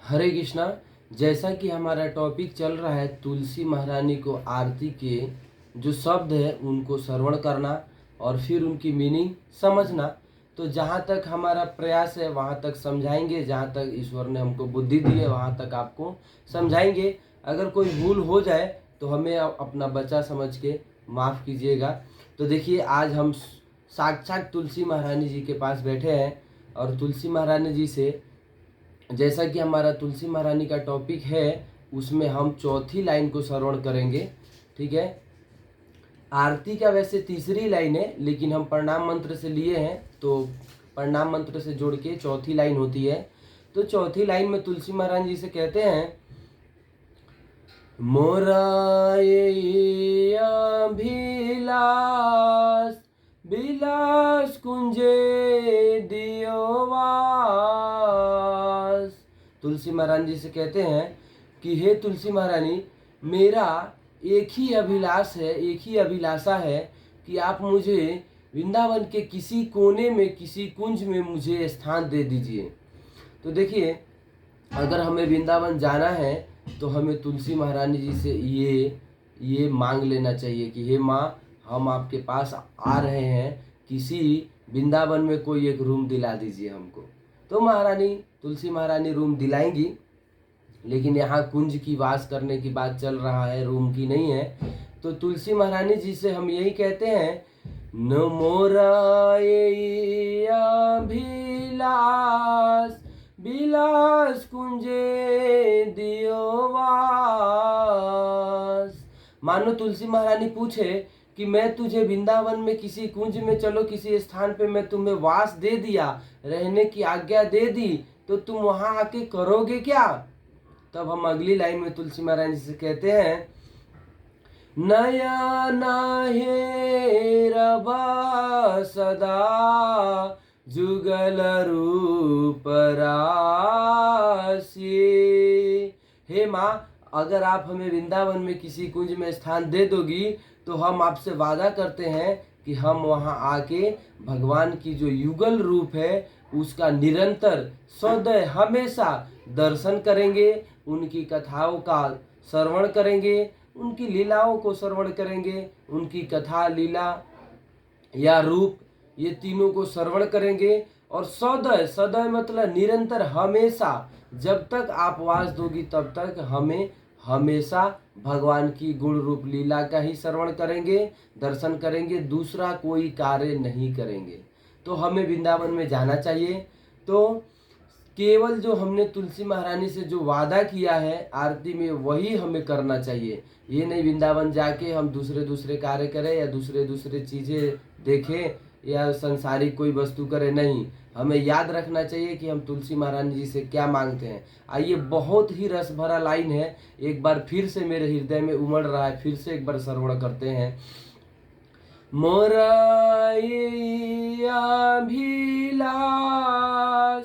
हरे कृष्णा। जैसा कि हमारा टॉपिक चल रहा है तुलसी महारानी को आरती के जो शब्द है उनको श्रवण करना और फिर उनकी मीनिंग समझना। तो जहाँ तक हमारा प्रयास है वहाँ तक समझाएंगे, जहाँ तक ईश्वर ने हमको बुद्धि दी है वहाँ तक आपको समझाएंगे। अगर कोई भूल हो जाए तो हमें अपना बच्चा समझ के माफ़ कीजिएगा। तो देखिए, आज हम साक्षात तुलसी महारानी जी के पास बैठे हैं और तुलसी महारानी जी से, जैसा कि हमारा तुलसी महारानी का टॉपिक है उसमें हम चौथी लाइन को श्रवण करेंगे। ठीक है, आरती का वैसे तीसरी लाइन है लेकिन हम प्रणाम मंत्र से लिए हैं, तो प्रणाम मंत्र से जोड़ के चौथी लाइन होती है। तो चौथी लाइन में तुलसी महारानी जी से कहते हैं, मोरा ये अभिलाष विलास कुंजे दियो वास। तुलसी महारानी जी से कहते हैं कि हे तुलसी महारानी, मेरा एक ही अभिलाष है, एक ही अभिलाषा है कि आप मुझे वृंदावन के किसी कोने में, किसी कुंज में मुझे स्थान दे दीजिए। तो देखिए, अगर हमें वृंदावन जाना है तो हमें तुलसी महारानी जी से ये मांग लेना चाहिए कि हे माँ, हम आपके पास आ रहे हैं, किसी वृंदावन में कोई एक रूम दिला दीजिए हमको। तो महारानी, तुलसी महारानी रूम दिलाएंगी, लेकिन यहाँ कुंज की वास करने की बात चल रहा है, रूम की नहीं है। तो तुलसी महारानी जी से हम यही कहते हैं, न मोरा ये अभिलाष विलास कुंजे दियो वास। मानो तुलसी महारानी पूछे कि मैं तुझे वृंदावन में किसी कुंज में, चलो किसी स्थान पे मैं तुम्हें वास दे दिया, रहने की आज्ञा दे दी, तो तुम वहां आके करोगे क्या? तब हम अगली लाइन में तुलसी महारानी से कहते हैं, नयन हेरबा सदा जुगल रूप राशि। हे माँ, अगर आप हमें वृंदावन में किसी कुंज में स्थान दे दोगी तो हम आपसे वादा करते हैं कि हम वहां आके भगवान की जो युगल रूप है उसका निरंतर सदैव हमेशा दर्शन करेंगे, उनकी कथाओं का श्रवण करेंगे, उनकी लीलाओं को श्रवण करेंगे, उनकी कथा, लीला या रूप, ये तीनों को श्रवण करेंगे। और सदैव, सदैव मतलब निरंतर, हमेशा, जब तक आप वास दोगी तब तक हमें हमेशा भगवान की गुण रूप लीला का ही श्रवण करेंगे, दर्शन करेंगे, दूसरा कोई कार्य नहीं करेंगे। तो हमें वृंदावन में जाना चाहिए। तो केवल जो हमने तुलसी महारानी से जो वादा किया है आरती में वही हमें करना चाहिए। ये नहीं वृंदावन जाके हम दूसरे कार्य करें या दूसरे चीज़ें देखें या संसारिक कोई वस्तु करें। नहीं, हमें याद रखना चाहिए कि हम तुलसी महारानी जी से क्या मांगते हैं। आइए, बहुत ही रस भरा लाइन है, एक बार फिर से मेरे हृदय में उमड़ रहा है, फिर से एक बार श्रवण करते हैं। मोरा अभिलाष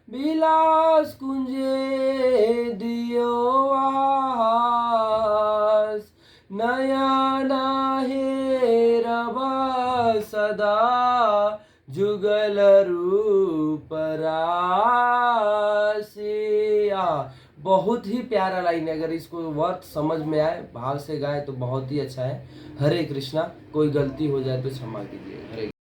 विलास कुंजे दियो वास, नयन हेरबा सदा जुगल रूप रासिया। बहुत ही प्यारा लाइन है, अगर इसको वर्ड समझ में आए, भाव से गाए तो बहुत ही अच्छा है। हरे कृष्णा। कोई गलती हो जाए तो क्षमा कीजिए। हरे